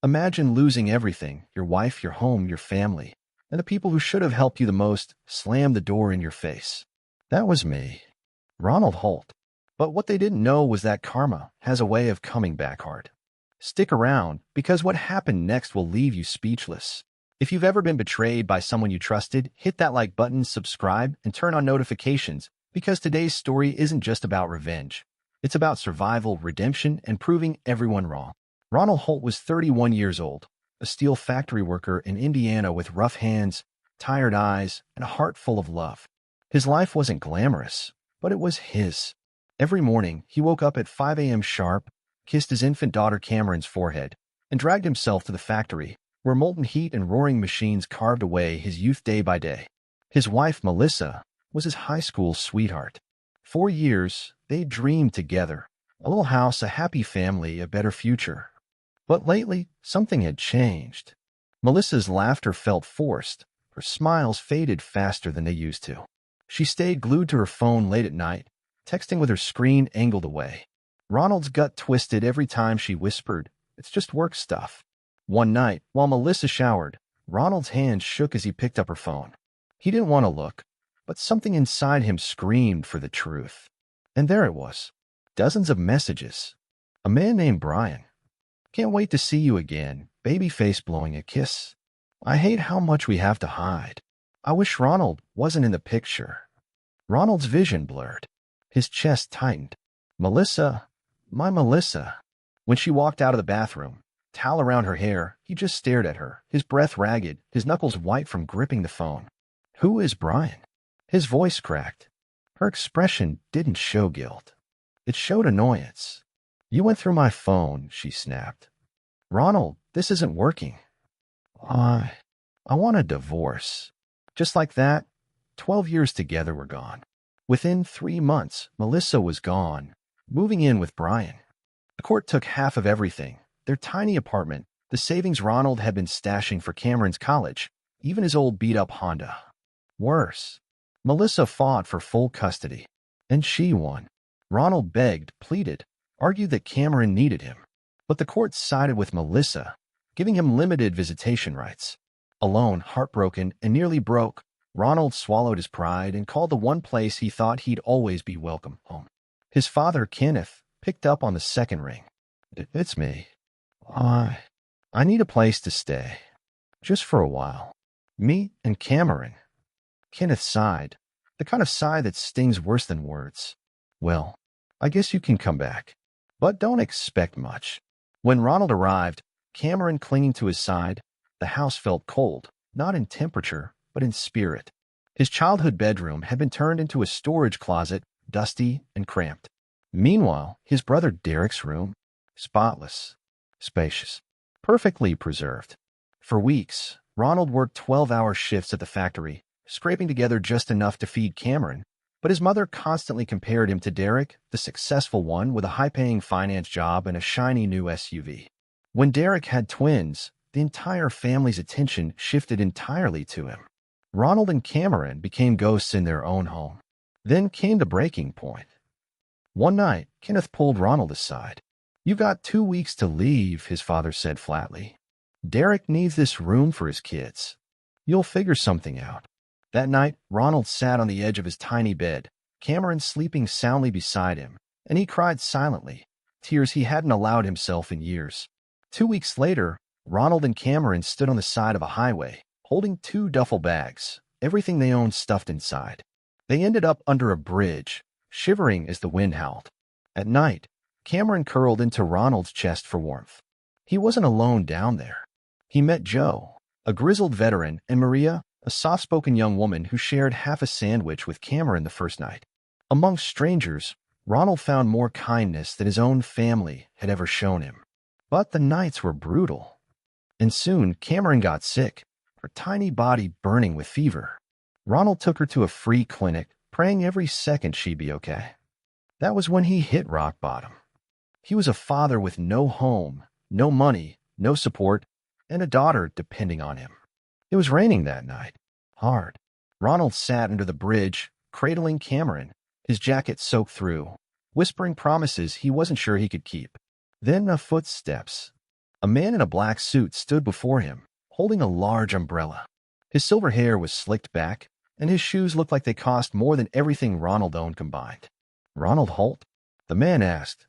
Imagine losing everything, your wife, your home, your family, and the people who should have helped you the most slam the door in your face. That was me, Ronald Holt. But what they didn't know was that karma has a way of coming back hard. Stick around, because what happened next will leave you speechless. If you've ever been betrayed by someone you trusted, hit that like button, subscribe, and turn on notifications, because today's story isn't just about revenge. It's about survival, redemption, and proving everyone wrong. Ronald Holt was 31 years old, a steel factory worker in Indiana with rough hands, tired eyes, and a heart full of love. His life wasn't glamorous, but it was his. Every morning, he woke up at 5 a.m. sharp, kissed his infant daughter Cameron's forehead, and dragged himself to the factory, where molten heat and roaring machines carved away his youth day by day. His wife, Melissa, was his high school sweetheart. 4 years, they dreamed together. A little house, a happy family, a better future. But lately, something had changed. Melissa's laughter felt forced. Her smiles faded faster than they used to. She stayed glued to her phone late at night, texting with her screen angled away. Ronald's gut twisted every time she whispered, "It's just work stuff." One night, while Melissa showered, Ronald's hand shook as he picked up her phone. He didn't want to look, but something inside him screamed for the truth. And there it was. Dozens of messages. A man named Brian. "Can't wait to see you again. Baby face blowing a kiss. I hate how much we have to hide. I wish Ronald wasn't in the picture." Ronald's vision blurred. His chest tightened. Melissa, my Melissa. When she walked out of the bathroom, towel around her hair, he just stared at her, his breath ragged, his knuckles white from gripping the phone. "Who is Brian?" His voice cracked. Her expression didn't show guilt. It showed annoyance. "You went through my phone," she snapped. "Ronald, this isn't working. I want a divorce." Just like that, 12 years together were gone. Within 3 months, Melissa was gone, moving in with Brian. The court took half of everything, their tiny apartment, the savings Ronald had been stashing for Cameron's college, even his old beat-up Honda. Worse, Melissa fought for full custody, and she won. Ronald begged, pleaded, argued that Cameron needed him. But the court sided with Melissa, giving him limited visitation rights. Alone, heartbroken, and nearly broke, Ronald swallowed his pride and called the one place he thought he'd always be welcome home. His father, Kenneth, picked up on the second ring. "It's me. I need a place to stay. Just for a while. Me and Cameron." Kenneth sighed, the kind of sigh that stings worse than words. "Well, I guess you can come back. But don't expect much." When Ronald arrived, Cameron clinging to his side, the house felt cold, not in temperature, but in spirit. His childhood bedroom had been turned into a storage closet, dusty and cramped. Meanwhile, his brother Derek's room, spotless, spacious, perfectly preserved. For weeks, Ronald worked 12-hour shifts at the factory, scraping together just enough to feed Cameron, but his mother constantly compared him to Derek, the successful one with a high-paying finance job and a shiny new SUV. When Derek had twins, the entire family's attention shifted entirely to him. Ronald and Cameron became ghosts in their own home. Then came the breaking point. One night, Kenneth pulled Ronald aside. "You've got 2 weeks to leave," his father said flatly. "Derek needs this room for his kids. You'll figure something out." That night, Ronald sat on the edge of his tiny bed, Cameron sleeping soundly beside him, and he cried silently, tears he hadn't allowed himself in years. 2 weeks later, Ronald and Cameron stood on the side of a highway, holding 2 duffel bags, everything they owned stuffed inside. They ended up under a bridge, shivering as the wind howled. At night, Cameron curled into Ronald's chest for warmth. He wasn't alone down there. He met Joe, a grizzled veteran, and Maria, a soft-spoken young woman who shared half a sandwich with Cameron the first night. Among strangers, Ronald found more kindness than his own family had ever shown him. But the nights were brutal. And soon, Cameron got sick, her tiny body burning with fever. Ronald took her to a free clinic, praying every second she'd be okay. That was when he hit rock bottom. He was a father with no home, no money, no support, and a daughter depending on him. It was raining that night. Hard. Ronald sat under the bridge, cradling Cameron, his jacket soaked through, whispering promises he wasn't sure he could keep. Then footsteps. A man in a black suit stood before him, holding a large umbrella. His silver hair was slicked back, and his shoes looked like they cost more than everything Ronald owned combined. "Ronald Holt?" the man asked.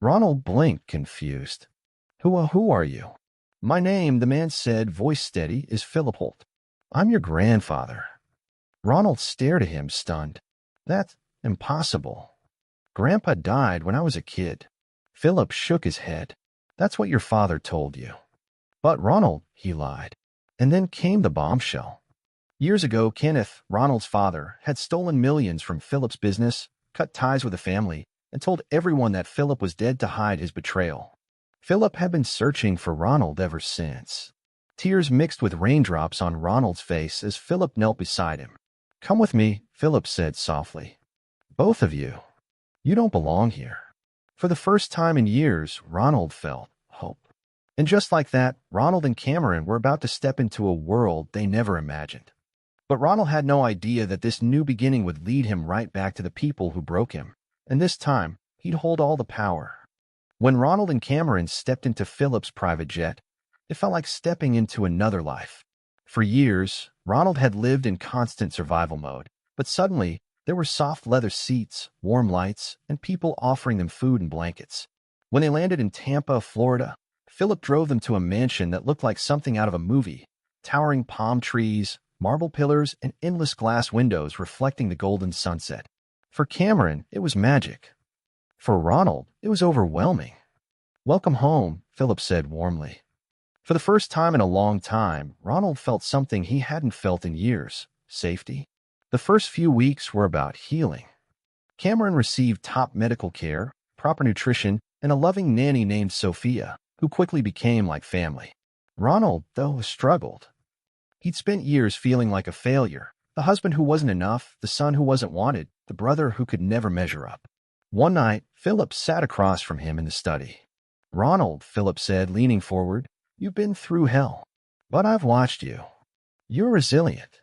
Ronald blinked, confused. Who are you?" "My name," the man said, voice steady, "is Philip Holt. I'm your grandfather." Ronald stared at him, stunned. "That's impossible. Grandpa died when I was a kid." Philip shook his head. "That's what your father told you." "But Ronald," he lied. And then came the bombshell. Years ago, Kenneth, Ronald's father, had stolen millions from Philip's business, cut ties with the family, and told everyone that Philip was dead to hide his betrayal. Philip had been searching for Ronald ever since. Tears mixed with raindrops on Ronald's face as Philip knelt beside him. "Come with me," Philip said softly. "Both of you. You don't belong here." For the first time in years, Ronald felt hope. And just like that, Ronald and Cameron were about to step into a world they never imagined. But Ronald had no idea that this new beginning would lead him right back to the people who broke him. And this time, he'd hold all the power. When Ronald and Cameron stepped into Philip's private jet, it felt like stepping into another life. For years, Ronald had lived in constant survival mode, but suddenly, there were soft leather seats, warm lights, and people offering them food and blankets. When they landed in Tampa, Florida, Philip drove them to a mansion that looked like something out of a movie. Towering palm trees, marble pillars, and endless glass windows reflecting the golden sunset. For Cameron, it was magic. For Ronald, it was overwhelming. "Welcome home," Philip said warmly. For the first time in a long time, Ronald felt something he hadn't felt in years: safety. The first few weeks were about healing. Cameron received top medical care, proper nutrition, and a loving nanny named Sophia, who quickly became like family. Ronald, though, struggled. He'd spent years feeling like a failure, the husband who wasn't enough, the son who wasn't wanted, the brother who could never measure up. One night, Philip sat across from him in the study. "Ronald," Philip said, leaning forward, "you've been through hell. But I've watched you. You're resilient.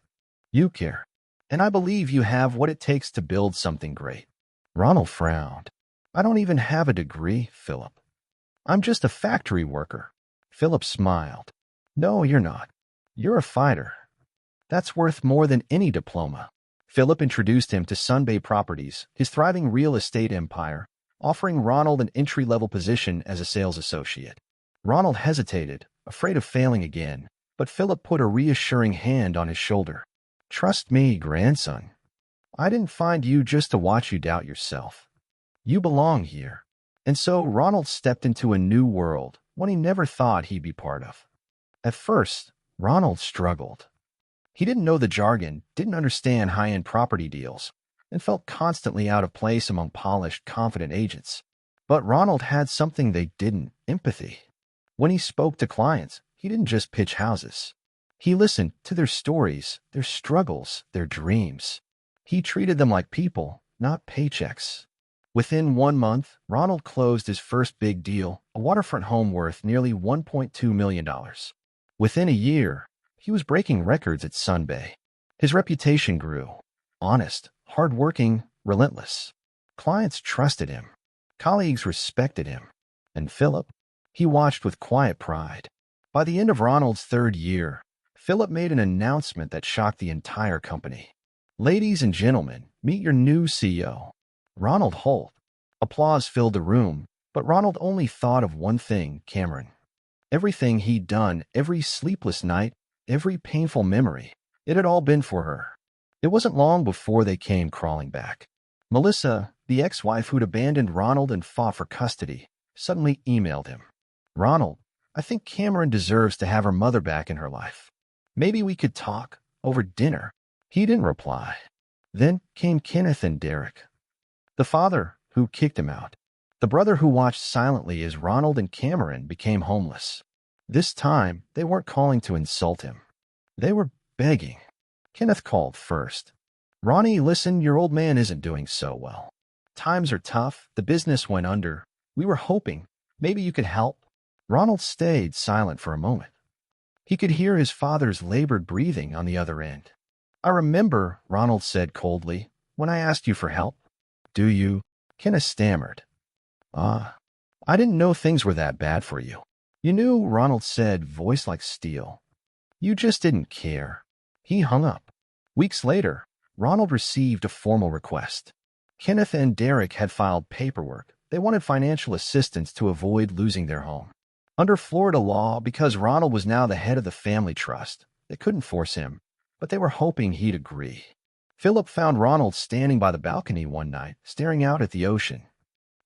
You care. And I believe you have what it takes to build something great." Ronald frowned. "I don't even have a degree, Philip. I'm just a factory worker." Philip smiled. "No, you're not. You're a fighter. That's worth more than any diploma." Philip introduced him to Sunbay Properties, his thriving real estate empire, offering Ronald an entry-level position as a sales associate. Ronald hesitated, afraid of failing again, but Philip put a reassuring hand on his shoulder. "Trust me, grandson. I didn't find you just to watch you doubt yourself. You belong here." And so Ronald stepped into a new world, one he never thought he'd be part of. At first, Ronald struggled. He didn't know the jargon, didn't understand high-end property deals, and felt constantly out of place among polished, confident agents. But Ronald had something they didn't: empathy. When he spoke to clients, he didn't just pitch houses. He listened to their stories, their struggles, their dreams. He treated them like people, not paychecks. Within 1 month, Ronald closed his first big deal, a waterfront home worth nearly $1.2 million. Within a year, he was breaking records at Sunbay. His reputation grew. Honest, hardworking, relentless. Clients trusted him. Colleagues respected him. And Philip? He watched with quiet pride. By the end of Ronald's 3rd year, Philip made an announcement that shocked the entire company. "Ladies and gentlemen, meet your new CEO, Ronald Holt." Applause filled the room, but Ronald only thought of one thing: Cameron. Everything he'd done, every sleepless night, every painful memory, it had all been for her. It wasn't long before they came crawling back. Melissa, the ex-wife who'd abandoned Ronald and fought for custody, suddenly emailed him. "Ronald, I think Cameron deserves to have her mother back in her life. Maybe we could talk over dinner." He didn't reply. Then came Kenneth and Derek. The father who kicked him out. The brother who watched silently as Ronald and Cameron became homeless. This time, they weren't calling to insult him. They were begging. Kenneth called first. "Ronnie, listen, your old man isn't doing so well. Times are tough. The business went under. We were hoping maybe you could help." Ronald stayed silent for a moment. He could hear his father's labored breathing on the other end. "I remember," Ronald said coldly, "when I asked you for help." "Do you?" Kenneth stammered. I didn't know things were that bad for you. You knew, Ronald said, voice like steel. You just didn't care. He hung up. Weeks later, Ronald received a formal request. Kenneth and Derek had filed paperwork. They wanted financial assistance to avoid losing their home. Under Florida law, because Ronald was now the head of the family trust, they couldn't force him, but they were hoping he'd agree. Philip found Ronald standing by the balcony one night, staring out at the ocean.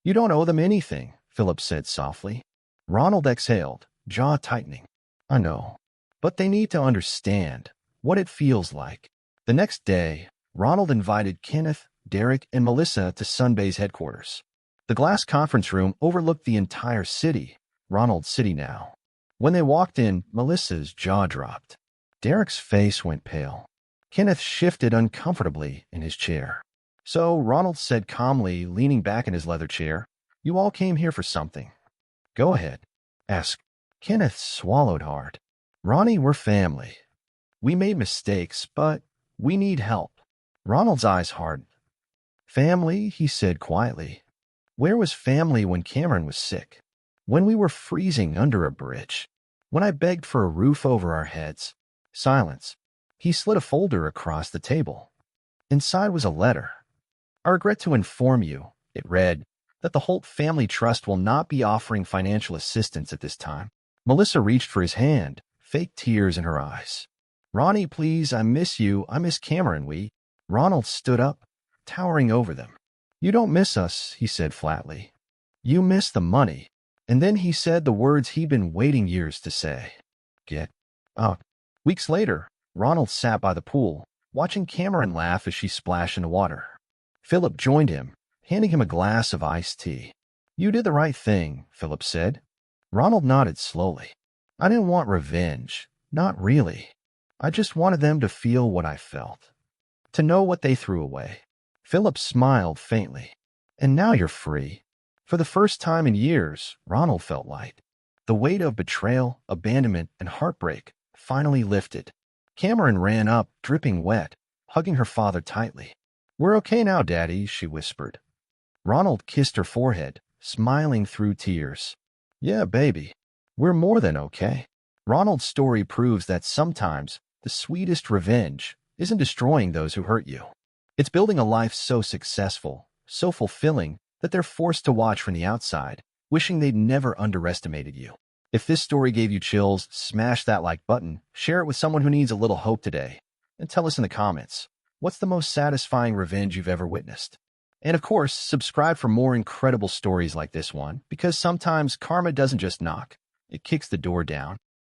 You don't owe them anything, Philip said softly. Ronald exhaled, jaw tightening. I know, but they need to understand what it feels like. The next day, Ronald invited Kenneth, Derek, and Melissa to Sunbay's headquarters. The glass conference room overlooked the entire city, Ronald's city now. When they walked in, Melissa's jaw dropped. Derek's face went pale. Kenneth shifted uncomfortably in his chair. So Ronald said calmly, leaning back in his leather chair, "You all came here for something. Go ahead. Ask." Kenneth swallowed hard. "Ronnie, we're family. We made mistakes, but we need help." Ronald's eyes hardened. "Family," he said quietly. "Where was family when Cameron was sick? When we were freezing under a bridge? When I begged for a roof over our heads?" Silence. He slid a folder across the table. Inside was a letter. "I regret to inform you," it read, "that the Holt Family Trust will not be offering financial assistance at this time." Melissa reached for his hand, fake tears in her eyes. "Ronnie, please, I miss you. I miss Cameron. Ronald stood up, towering over them. "You don't miss us," he said flatly. "You miss the money." And then he said the words he'd been waiting years to say. "Get out." Weeks later, Ronald sat by the pool, watching Cameron laugh as she splashed in the water. Philip joined him, handing him a glass of iced tea. "You did the right thing," Philip said. Ronald nodded slowly. "I didn't want revenge. Not really. I just wanted them to feel what I felt. To know what they threw away." Philip smiled faintly. "And now you're free." For the first time in years, Ronald felt light. The weight of betrayal, abandonment, and heartbreak finally lifted. Cameron ran up, dripping wet, hugging her father tightly. "We're okay now, Daddy," she whispered. Ronald kissed her forehead, smiling through tears. "Yeah, baby, we're more than okay." Ronald's story proves that sometimes the sweetest revenge isn't destroying those who hurt you. It's building a life so successful, so fulfilling, that they're forced to watch from the outside, wishing they'd never underestimated you. If this story gave you chills, smash that like button, share it with someone who needs a little hope today, and tell us in the comments, what's the most satisfying revenge you've ever witnessed? And of course, subscribe for more incredible stories like this one, because sometimes karma doesn't just knock, it kicks the door down.